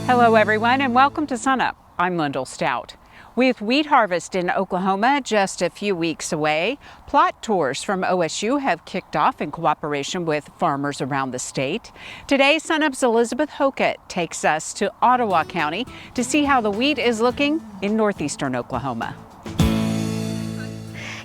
Hello everyone and welcome to SUNUP. I'm Lyndall Stout. With wheat harvest in Oklahoma just a few weeks away, plot tours from OSU have kicked off in cooperation with farmers around the state. Today, SUNUP's Elizabeth Hockett takes us to Ottawa County to see how the wheat is looking in northeastern Oklahoma.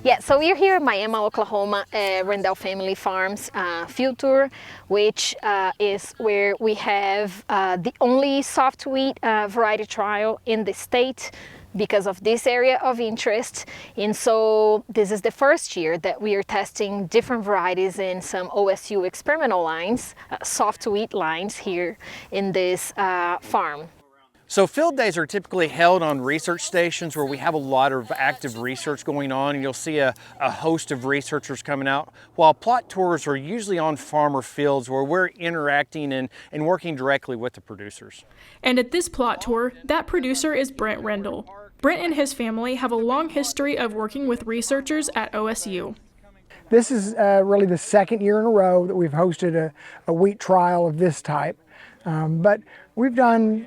Yeah, so we're here at Miami, Oklahoma, Rendell Family Farms field tour, which is where we have the only soft wheat variety trial in the state because of this area of interest. And so this is the first year that we are testing different varieties in some OSU experimental lines, soft wheat lines here in this farm. So field days are typically held on research stations where we have a lot of active research going on, and you'll see a host of researchers coming out, while plot tours are usually on farmer fields where we're interacting and working directly with the producers. And at this plot tour, that producer is Brent Rendell. Brent and his family have a long history of working with researchers at OSU. This is really the second year in a row that we've hosted a wheat trial of this type. But we've done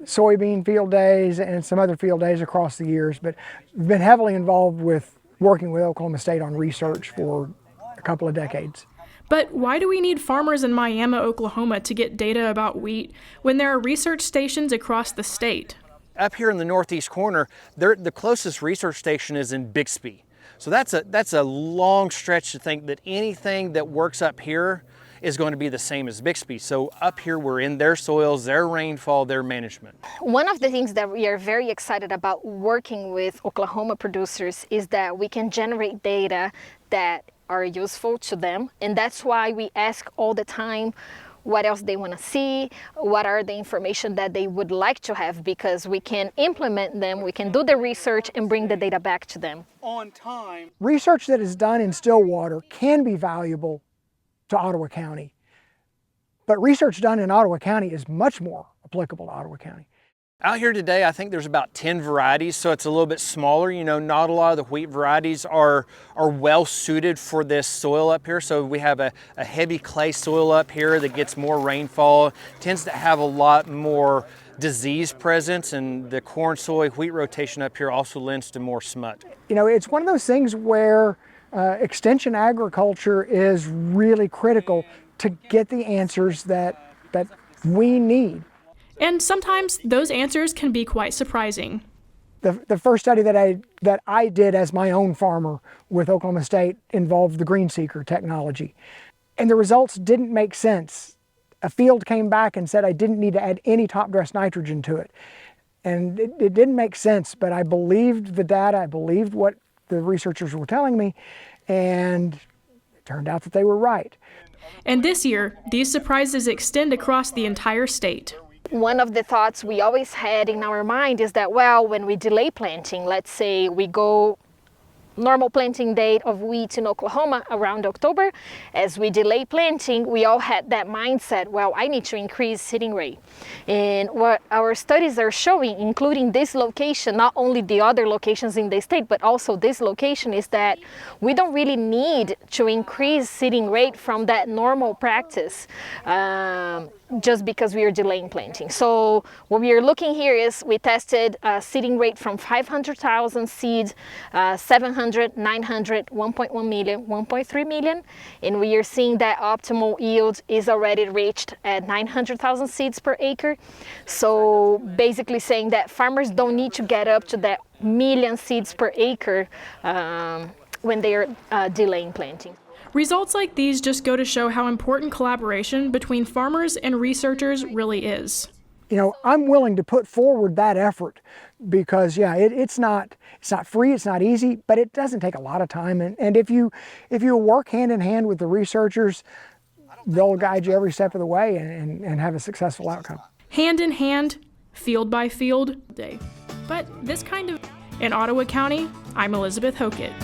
soybean field days and some other field days across the years, but we've been heavily involved with working with Oklahoma State on research for a couple of decades. But why do we need farmers in Miami, Oklahoma to get data about wheat when there are research stations across the state? Up here in the northeast corner, the closest research station is in Bixby. So that's a long stretch to think that anything that works up here is going to be the same as Bixby. So up here we're in their soils, their rainfall, their management. One of the things that we are very excited about working with Oklahoma producers is that we can generate data that are useful to them. And that's why we ask all the time what else they want to see, what are the information that they would like to have, because we can implement them, we can do the research and bring the data back to them. On time. Research that is done in Stillwater can be valuable to Ottawa County, but research done in Ottawa County is much more applicable to Ottawa County. Out here today, I think there's about 10 varieties, so it's a little bit smaller. You know, not a lot of the wheat varieties are well suited for this soil up here. So we have a heavy clay soil up here that gets more rainfall, tends to have a lot more disease presence, and the corn, soy, wheat rotation up here also lends to more smut. You know, it's one of those things where extension agriculture is really critical to get the answers that we need. And sometimes those answers can be quite surprising. The first study that I did as my own farmer with Oklahoma State involved the green seeker technology. And the results didn't make sense. A field came back and said I didn't need to add any top dress nitrogen to it. And it didn't make sense, but I believed the data, I believed what the researchers were telling me, and it turned out that they were right. And this year, these surprises extend across the entire state. One of the thoughts we always had in our mind is that, well, when we delay planting, let's say we go normal planting date of wheat in Oklahoma around October, as we delay planting, we all had that mindset, well, I need to increase seeding rate. And what our studies are showing, including this location, not only the other locations in the state, but also this location, is that we don't really need to increase seeding rate from that normal practice just because we are delaying planting. So what we are looking here is we tested seeding rate from 500,000 seeds, 700, 900, 1.1 million, 1.3 million, and we are seeing that optimal yield is already reached at 900,000 seeds per acre. So basically saying that farmers don't need to get up to that million seeds per acre when they are delaying planting. Results like these just go to show how important collaboration between farmers and researchers really is. You know, I'm willing to put forward that effort because, yeah, it's not free, it's not easy, but it doesn't take a lot of time. And if you work hand in hand with the researchers, they'll guide you every step of the way and have a successful outcome. Hand in hand, field by field day. But this kind of... In Ottawa County, I'm Elizabeth Hockett.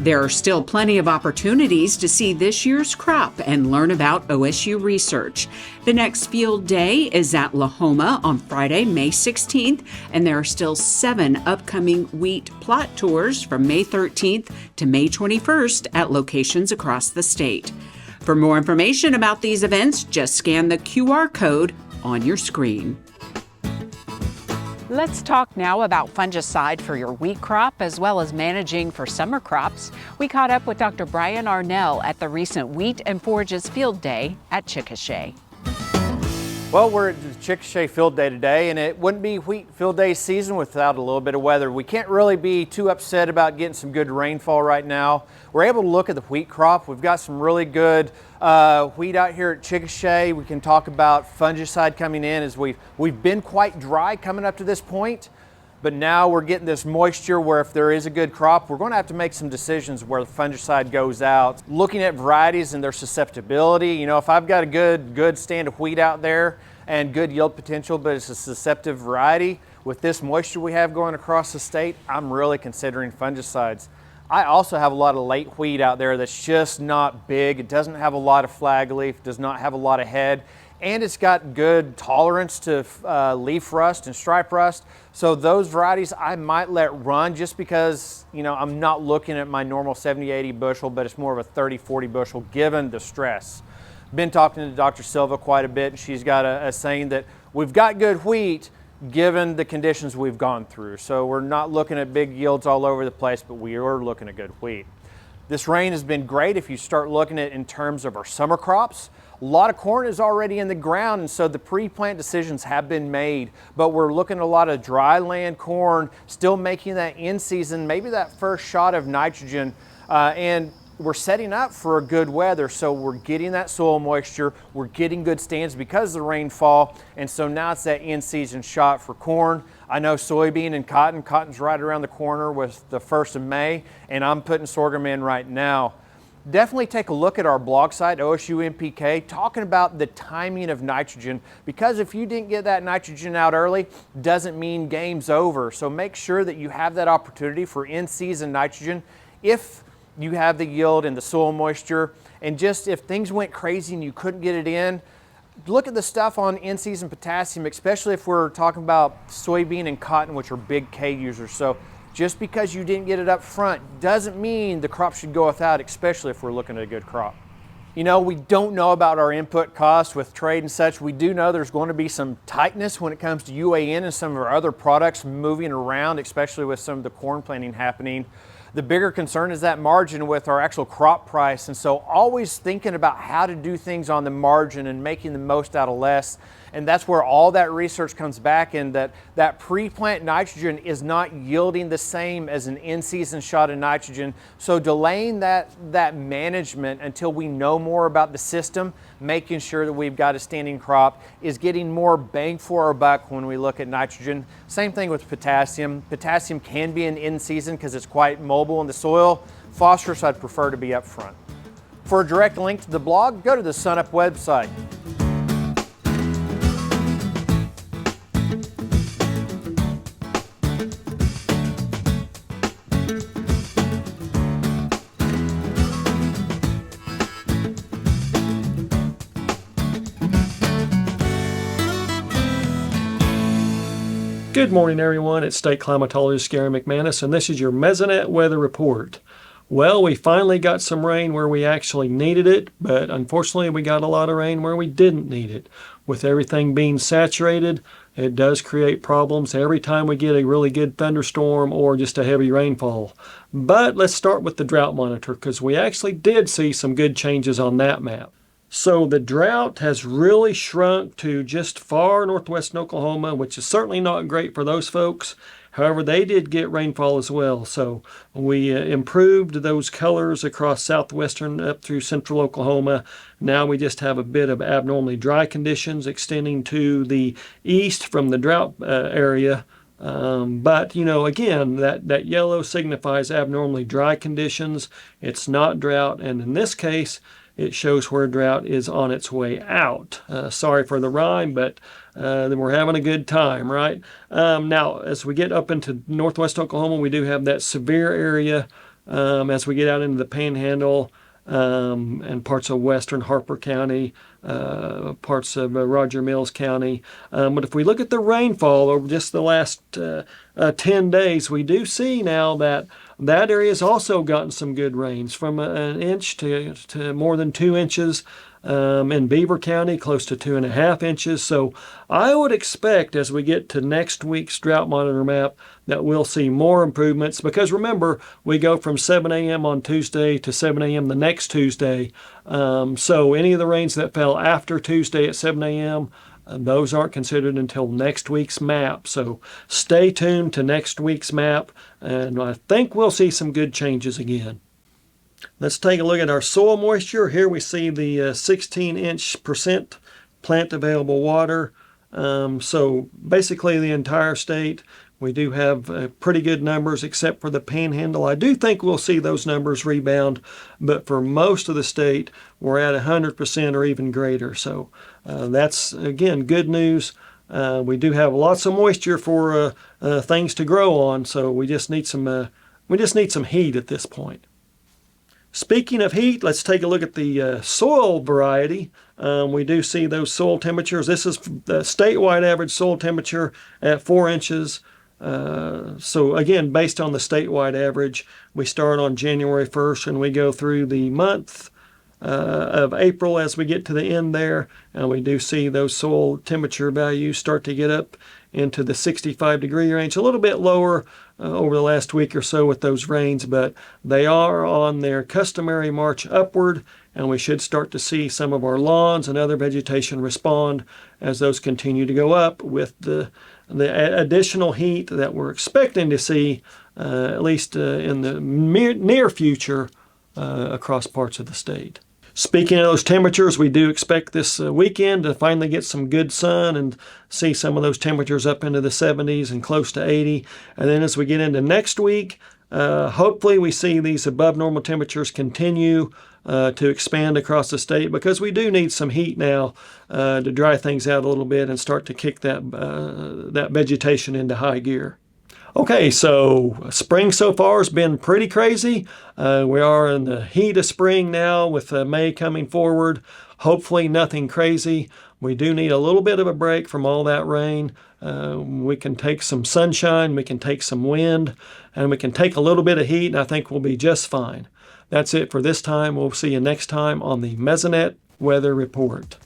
There are still plenty of opportunities to see this year's crop and learn about OSU research. The next field day is at Lahoma on Friday, May 16th, and there are still 7 upcoming wheat plot tours from May 13th to May 21st at locations across the state. For more information about these events, just scan the QR code on your screen. Let's talk now about fungicide for your wheat crop as well as managing for summer crops. We caught up with Dr. Brian Arnall at the recent Wheat and Forages Field Day at Chickasha. Well, we're at the Chickasha Field Day today, and it wouldn't be wheat field day season without a little bit of weather. We can't really be too upset about getting some good rainfall right now. We're able to look at the wheat crop. We've got some really good wheat out here at Chickasha. We can talk about fungicide coming in as we've been quite dry coming up to this point, but now we're getting this moisture where if there is a good crop, we're going to have to make some decisions where the fungicide goes out. Looking at varieties and their susceptibility, you know, if I've got a good stand of wheat out there and good yield potential, but it's a susceptible variety, with this moisture we have going across the state, I'm really considering fungicides. I also have a lot of late wheat out there that's just not big. It doesn't have a lot of flag leaf, does not have a lot of head, and it's got good tolerance to leaf rust and stripe rust. So those varieties I might let run just because, you know, I'm not looking at my normal 70, 80 bushel, but it's more of a 30, 40 bushel given the stress. Been talking to Dr. Silva quite a bit, and she's got a saying that we've got good wheat given the conditions we've gone through. So we're not looking at big yields all over the place, but we are looking at good wheat. This rain has been great if you start looking at it in terms of our summer crops. A lot of corn is already in the ground, and so the pre-plant decisions have been made, but we're looking at a lot of dry land corn still making that in season, maybe that first shot of nitrogen, and we're setting up for a good weather, so we're getting that soil moisture, we're getting good stands because of the rainfall, and so now it's that in-season shot for corn. I know soybean and cotton's right around the corner with the 1st of May, and I'm putting sorghum in right now. Definitely take a look at our blog site, OSU MPK, talking about the timing of nitrogen, because if you didn't get that nitrogen out early, doesn't mean game's over. So make sure that you have that opportunity for in-season nitrogen if you have the yield and the soil moisture, and just if things went crazy and you couldn't get it in, look at the stuff on in-season potassium, especially if we're talking about soybean and cotton, which are big K users. So just because you didn't get it up front doesn't mean the crop should go without, especially if we're looking at a good crop. You know, we don't know about our input costs with trade and such. We do know there's going to be some tightness when it comes to UAN and some of our other products moving around, especially with some of the corn planting happening. The bigger concern is that margin with our actual crop price, and so always thinking about how to do things on the margin and making the most out of less. And that's where all that research comes back in, that pre-plant nitrogen is not yielding the same as an in-season shot of nitrogen. So delaying that management until we know more about the system, making sure that we've got a standing crop, is getting more bang for our buck when we look at nitrogen. Same thing with potassium. Potassium can be an in-season because it's quite mobile in the soil. Phosphorus I'd prefer to be up front. For a direct link to the blog, go to the SUNUP website. Good morning, everyone. It's State Climatologist Gary McManus, and this is your Mesonet Weather Report. Well, we finally got some rain where we actually needed it, but unfortunately we got a lot of rain where we didn't need it. With everything being saturated, it does create problems every time we get a really good thunderstorm or just a heavy rainfall. But let's start with the drought monitor, because we actually did see some good changes on that map. So the drought has really shrunk to just far northwestern Oklahoma, which is certainly not great for those folks. However, they did get rainfall as well. So we improved those colors across southwestern up through central Oklahoma. Now we just have a bit of abnormally dry conditions extending to the east from the drought area. But, you know, again, that yellow signifies abnormally dry conditions. It's not drought. And in this case, it shows where drought is on its way out. Sorry for the rhyme, but then we're having a good time, right? Now, as we get up into northwest Oklahoma, we do have that severe area. As we get out into the Panhandle and parts of western Harper County, parts of Roger Mills County. But if we look at the rainfall over just the last 10 days, we do see now that area has also gotten some good rains, from an inch to more than 2 inches. In Beaver County, close to 2.5 inches. So I would expect as we get to next week's drought monitor map that we'll see more improvements, because remember, we go from 7 a.m. on Tuesday to 7 a.m. the next Tuesday. So any of the rains that fell after Tuesday at 7 a.m., those aren't considered until next week's map. So stay tuned to next week's map, and I think we'll see some good changes again. Let's take a look at our soil moisture. Here we see the 16% plant available water. So basically the entire state, we do have pretty good numbers except for the Panhandle. I do think we'll see those numbers rebound, but for most of the state, we're at 100% or even greater. So that's, again, good news. We do have lots of moisture for things to grow on, so we just need some heat at this point. Speaking of heat, let's take a look at the soil variety. We do see those soil temperatures. This is the statewide average soil temperature at 4 inches. So again, based on the statewide average, we start on January 1st and we go through the month of April as we get to the end there, and we do see those soil temperature values start to get up into the 65-degree range, a little bit lower over the last week or so with those rains, but they are on their customary march upward, and we should start to see some of our lawns and other vegetation respond as those continue to go up with the additional heat that we're expecting to see, at least in the near future, across parts of the state. Speaking of those temperatures, we do expect this weekend to finally get some good sun and see some of those temperatures up into the 70s and close to 80. And then as we get into next week, hopefully we see these above normal temperatures continue to expand across the state, because we do need some heat now to dry things out a little bit and start to kick that vegetation into high gear. Okay, so spring so far has been pretty crazy. We are in the heat of spring now with May coming forward. Hopefully nothing crazy. We do need a little bit of a break from all that rain. We can take some sunshine, we can take some wind, and we can take a little bit of heat, and I think we'll be just fine. That's it for this time. We'll see you next time on the Mesonet Weather Report.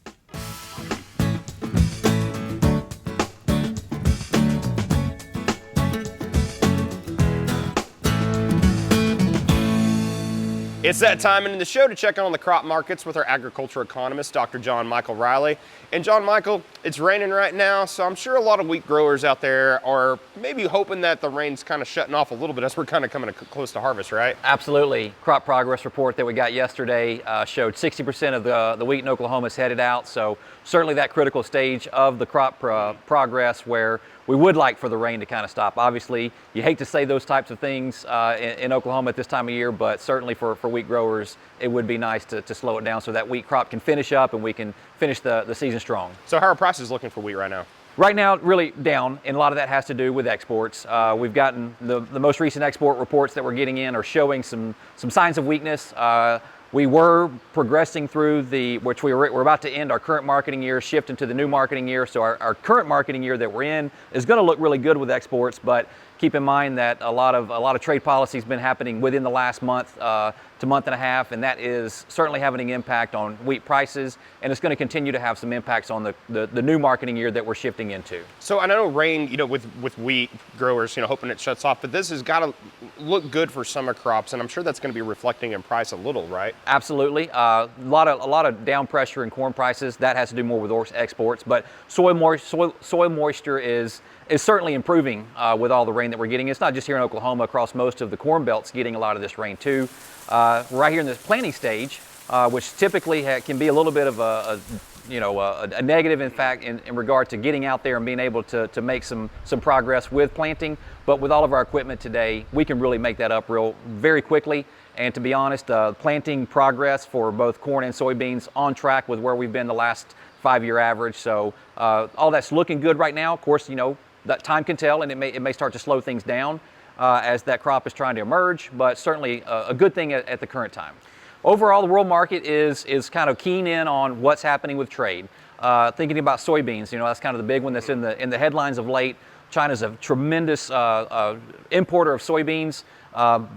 It's that time in the show to check on the crop markets with our agriculture economist, Dr. John Michael Riley. And John Michael, it's raining right now, so I'm sure a lot of wheat growers out there are maybe hoping that the rain's kind of shutting off a little bit as we're kind of coming close to harvest, right? Absolutely. Crop progress report that we got yesterday showed 60% of the wheat in Oklahoma is headed out, so certainly that critical stage of the crop progress where we would like for the rain to kind of stop. Obviously, you hate to say those types of things in Oklahoma at this time of year, but certainly for wheat growers, it would be nice to slow it down so that wheat crop can finish up and we can finish the season strong. So how are prices looking for wheat right now? Right now, really down, and a lot of that has to do with exports. We've gotten the most recent export reports that we're getting in are showing some signs of weakness. We were progressing through which we're about to end our current marketing year, shift into the new marketing year. So our current marketing year that we're in is going to look really good with exports, but keep in mind that a lot of trade policy has been happening within the last month to month and a half, and that is certainly having an impact on wheat prices, and it's going to continue to have some impacts on the new marketing year that we're shifting into. So I know rain, with wheat growers, hoping it shuts off, but this has got to look good for summer crops, and I'm sure that's going to be reflecting in price a little, right? Absolutely. A lot of down pressure in corn prices. That has to do more with exports, but soil moisture is certainly improving with all the rain that we're getting. It's not just here in Oklahoma, across most of the corn belt's getting a lot of this rain too. Right here in this planting stage, which typically can be a little bit of a negative, in fact, in regard to getting out there and being able to make some progress with planting. But with all of our equipment today, we can really make that up very quickly. And to be honest, planting progress for both corn and soybeans on track with where we've been the last 5-year average. So all that's looking good right now. Of course, that time can tell, and it may start to slow things down as that crop is trying to emerge, but certainly a good thing at the current time. Overall, the world market is kind of keen in on what's happening with trade. Thinking about soybeans, that's kind of the big one that's in the headlines of late. China's a tremendous importer of soybeans.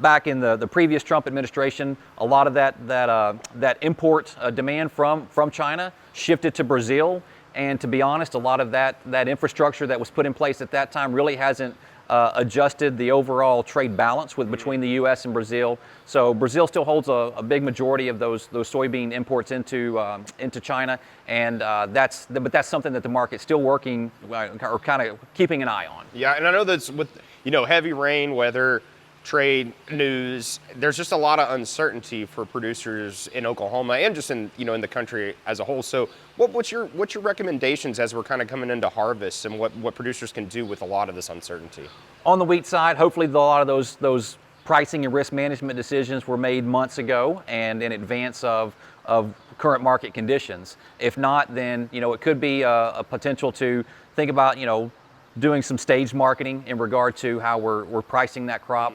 Back in the previous Trump administration, a lot of that import demand from China shifted to Brazil. And to be honest, a lot of that infrastructure that was put in place at that time really hasn't adjusted the overall trade balance between the U.S. and Brazil. So Brazil still holds a big majority of those soybean imports into China, and that's something that the market's still working or kind of keeping an eye on. Yeah, and I know that's with heavy rain, weather, trade news, there's just a lot of uncertainty for producers in Oklahoma and just in in the country as a whole. So what's your recommendations as we're kind of coming into harvest, and what producers can do with a lot of this uncertainty? On the wheat side, hopefully a lot of those pricing and risk management decisions were made months ago and in advance of current market conditions. If not, then it could be a potential to think about doing some staged marketing in regard to how we're pricing that crop.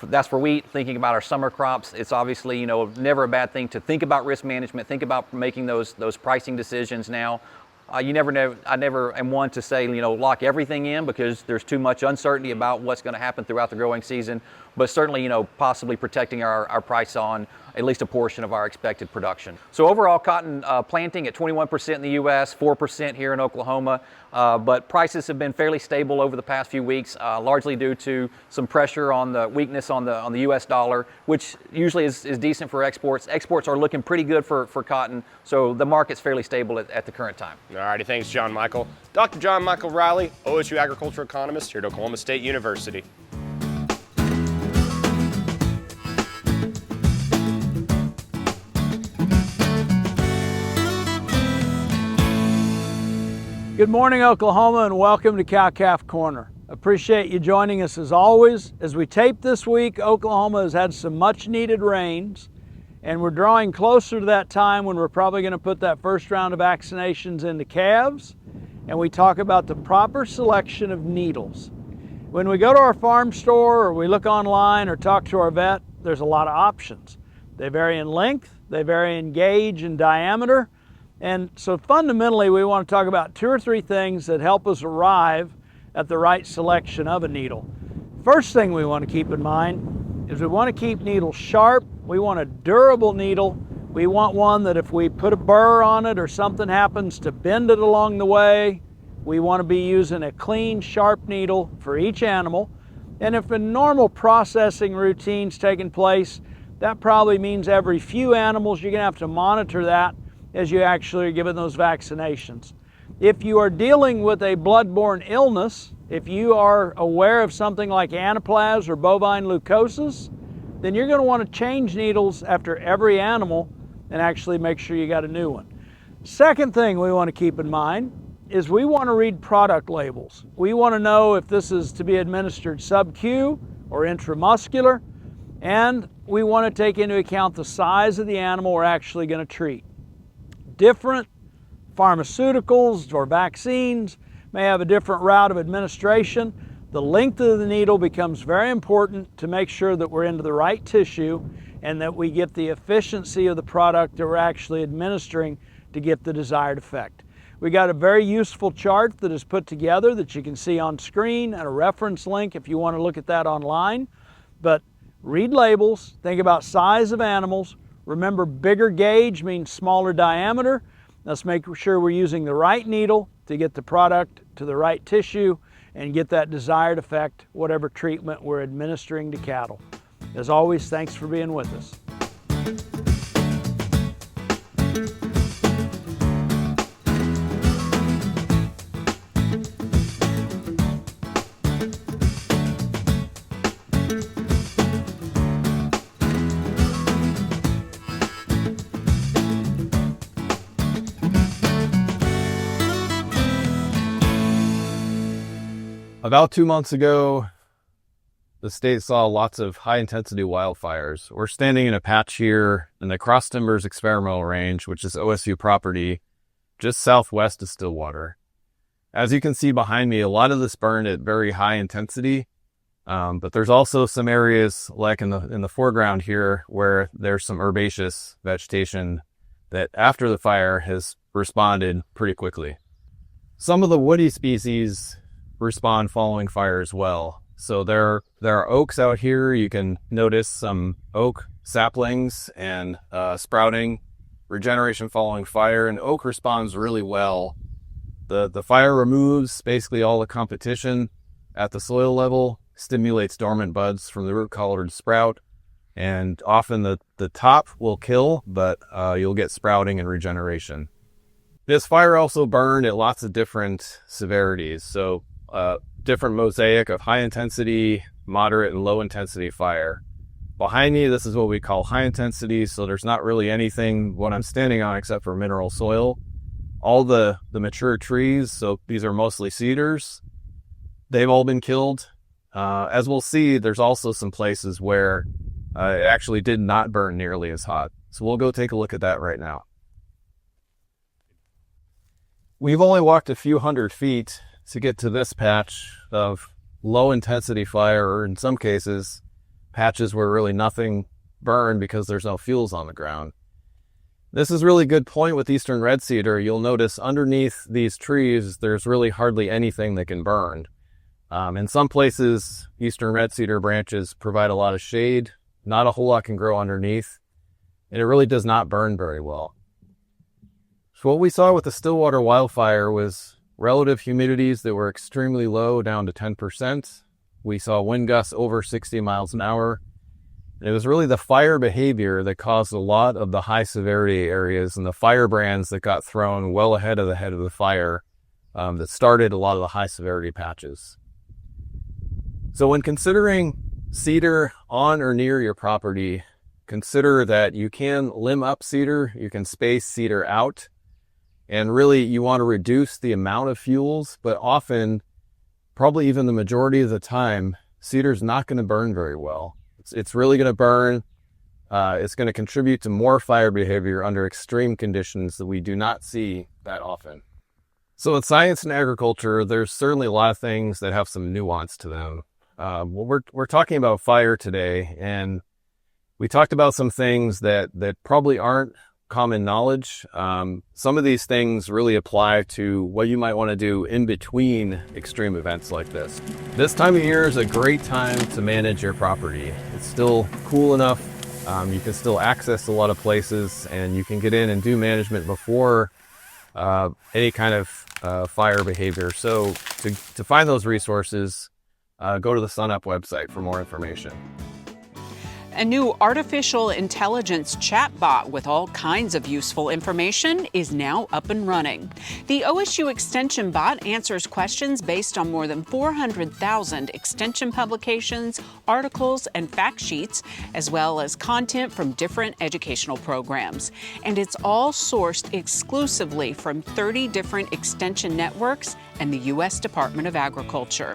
That's for wheat. Thinking about our summer crops, it's obviously never a bad thing to think about risk management, think about making those pricing decisions now. You never know. I never am one to say lock everything in, because there's too much uncertainty about what's going to happen throughout the growing season. But certainly possibly protecting our price on at least a portion of our expected production. So overall, cotton planting at 21% in the U.S., 4% here in Oklahoma. But prices have been fairly stable over the past few weeks, largely due to some pressure on the weakness on the U.S. dollar, which usually is decent for exports. Exports are looking pretty good for cotton, so the market's fairly stable at the current time. All righty, thanks, John Michael. Dr. John Michael Riley, OSU agriculture economist here at Oklahoma State University. Good morning, Oklahoma, and welcome to Cow-Calf Corner. Appreciate you joining us as always. As we tape this week, Oklahoma has had some much needed rains, and we're drawing closer to that time when we're probably going to put that first round of vaccinations into calves, and we talk about the proper selection of needles. When we go to our farm store, or we look online, or talk to our vet, there's a lot of options. They vary in length, they vary in gauge and diameter. And so fundamentally, we want to talk about 2 or 3 things that help us arrive at the right selection of a needle. First thing we want to keep in mind is we want to keep needles sharp. We want a durable needle. We want one that if we put a burr on it or something happens to bend it along the way, we want to be using a clean, sharp needle for each animal. And if a normal processing routine's taking place, that probably means every few animals you're going to have to monitor that as you actually are giving those vaccinations. If you are dealing with a blood-borne illness, if you are aware of something like anaplasma or bovine leukosis, then you're going to want to change needles after every animal and actually make sure you got a new one. Second thing we want to keep in mind is we want to read product labels. We want to know if this is to be administered sub-Q or intramuscular, and we want to take into account the size of the animal we're actually going to treat. Different pharmaceuticals or vaccines may have a different route of administration. The length of the needle becomes very important to make sure that we're into the right tissue and that we get the efficiency of the product that we're actually administering to get the desired effect. We got a very useful chart that is put together that you can see on screen, and a reference link if you want to look at that online. But read labels, think about size of animals. Remember, bigger gauge means smaller diameter. Let's make sure we're using the right needle to get the product to the right tissue and get that desired effect, whatever treatment we're administering to cattle. As always, thanks for being with us. About 2 months ago, the state saw lots of high-intensity wildfires. We're standing in a patch here in the Cross Timbers Experimental Range, which is OSU property, just southwest of Stillwater. As you can see behind me, a lot of this burned at very high intensity, but there's also some areas like in the foreground here where there's some herbaceous vegetation that after the fire has responded pretty quickly. Some of the woody species respond following fire as well. So there are oaks out here. You can notice some oak saplings and sprouting, regeneration following fire, and oak responds really well. The fire removes basically all the competition at the soil level, stimulates dormant buds from the root collar to sprout, and often the top will kill, but you'll get sprouting and regeneration. This fire also burned at lots of different severities, so different mosaic of high intensity, moderate, and low intensity fire. Behind me, this is what we call high intensity, so there's not really anything what I'm standing on except for mineral soil. All the mature trees, so these are mostly cedars, they've all been killed. As we'll see, there's also some places where it actually did not burn nearly as hot. So we'll go take a look at that right now. We've only walked a few hundred feet to get to this patch of low intensity fire, or in some cases, patches where really nothing burned because there's no fuels on the ground. This is a really good point with eastern red cedar. You'll notice underneath these trees, there's really hardly anything that can burn. In some places, eastern red cedar branches provide a lot of shade. Not a whole lot can grow underneath, and it really does not burn very well. So what we saw with the Stillwater wildfire was relative humidities that were extremely low, down to 10%. We saw wind gusts over 60 miles an hour. And it was really the fire behavior that caused a lot of the high severity areas and the firebrands that got thrown well ahead of the head of the fire that started a lot of the high severity patches. So when considering cedar on or near your property, consider that you can limb up cedar, you can space cedar out, and really you want to reduce the amount of fuels, but often, probably even the majority of the time, cedar's not going to burn very well. It's really going to burn. It's going to contribute to more fire behavior under extreme conditions that we do not see that often. So in science and agriculture, there's certainly a lot of things that have some nuance to them. We're talking about fire today, and we talked about some things that probably aren't common knowledge. Some of these things really apply to what you might want to do in between extreme events like this. This time of year is a great time to manage your property. It's still cool enough. You can still access a lot of places, and you can get in and do management before any kind of fire behavior. So to find those resources, go to the SUNUP website for more information. A new artificial intelligence chatbot with all kinds of useful information is now up and running. The OSU Extension bot answers questions based on more than 400,000 extension publications, articles, and fact sheets, as well as content from different educational programs. And it's all sourced exclusively from 30 different extension networks and the U.S. Department of Agriculture.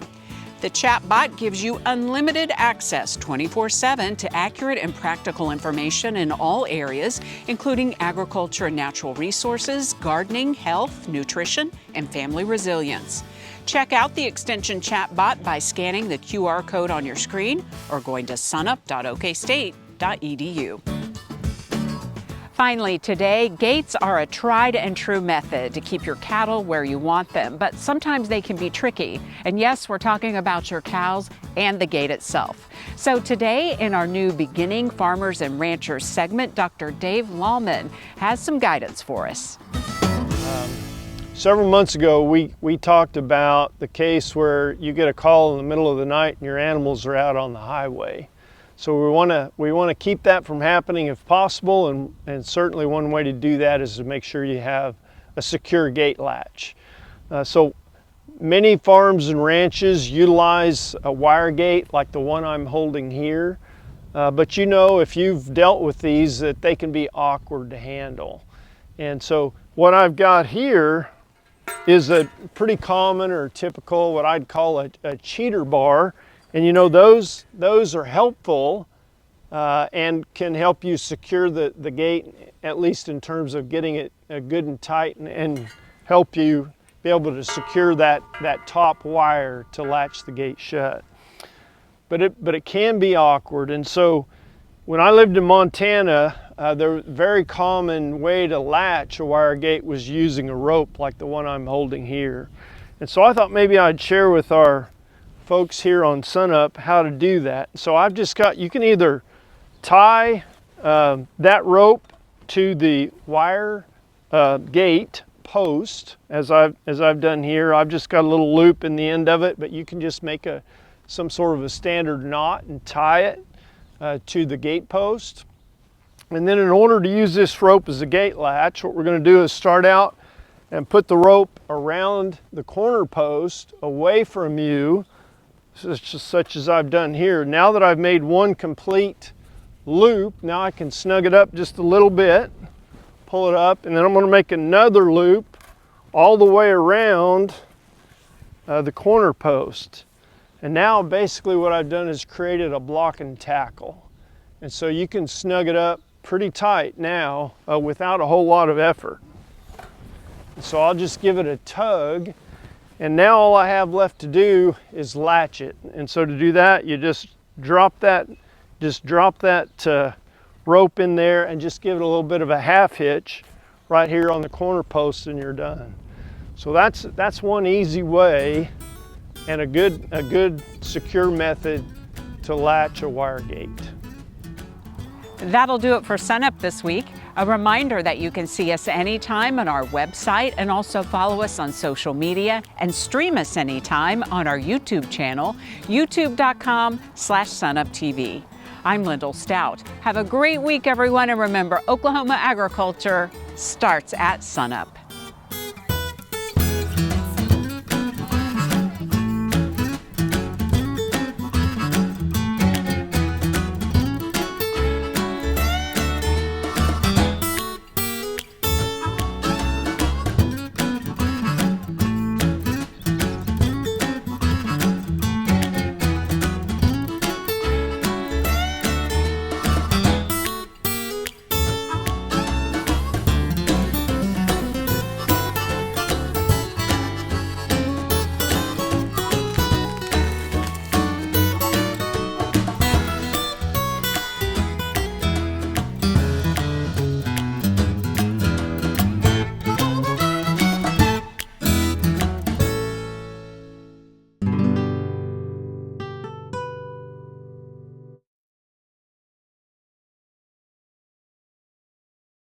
The chatbot gives you unlimited access 24/7 to accurate and practical information in all areas, including agriculture and natural resources, gardening, health, nutrition, and family resilience. Check out the Extension chatbot by scanning the QR code on your screen or going to sunup.okstate.edu. Finally, today, gates are a tried and true method to keep your cattle where you want them, but sometimes they can be tricky. And yes, we're talking about your cows and the gate itself. So today, in our new Beginning Farmers and Ranchers segment, Dr. Dave Lallman has some guidance for us. Several months ago, we talked about the case where you get a call in the middle of the night and your animals are out on the highway. So we want to keep that from happening if possible, and certainly one way to do that is to make sure you have a secure gate latch. So many farms and ranches utilize a wire gate like the one I'm holding here, but you know, if you've dealt with these, that they can be awkward to handle. And so what I've got here is a pretty common or typical, what I'd call a cheater bar. And you know, those are helpful and can help you secure the gate, at least in terms of getting it good and tight, and help you be able to secure that top wire to latch the gate shut. But it can be awkward. And so when I lived in Montana, the very common way to latch a wire gate was using a rope like the one I'm holding here. And so I thought maybe I'd share with our folks here on SUNUP how to do that. So I've just got, you can either tie that rope to the wire gate post, as I've done here. I've just got a little loop in the end of it, but you can just make some sort of a standard knot and tie it to the gate post. And then in order to use this rope as a gate latch, what we're going to do is start out and put the rope around the corner post away from you, such as I've done here. Now that I've made one complete loop, now I can snug it up just a little bit, pull it up, and then I'm going to make another loop all the way around the corner post. And now basically what I've done is created a block and tackle. And so you can snug it up pretty tight now without a whole lot of effort. So I'll just give it a tug, and now all I have left to do is latch it. And so to do that, you just drop that rope in there and just give it a little bit of a half hitch right here on the corner post, and you're done. So that's one easy way and a good secure method to latch a wire gate. That'll do it for SUNUP this week. A reminder that you can see us anytime on our website and also follow us on social media and stream us anytime on our YouTube channel, youtube.com/SUNUPTV. I'm Lyndall Stout. Have a great week, everyone, and remember, Oklahoma agriculture starts at SUNUP.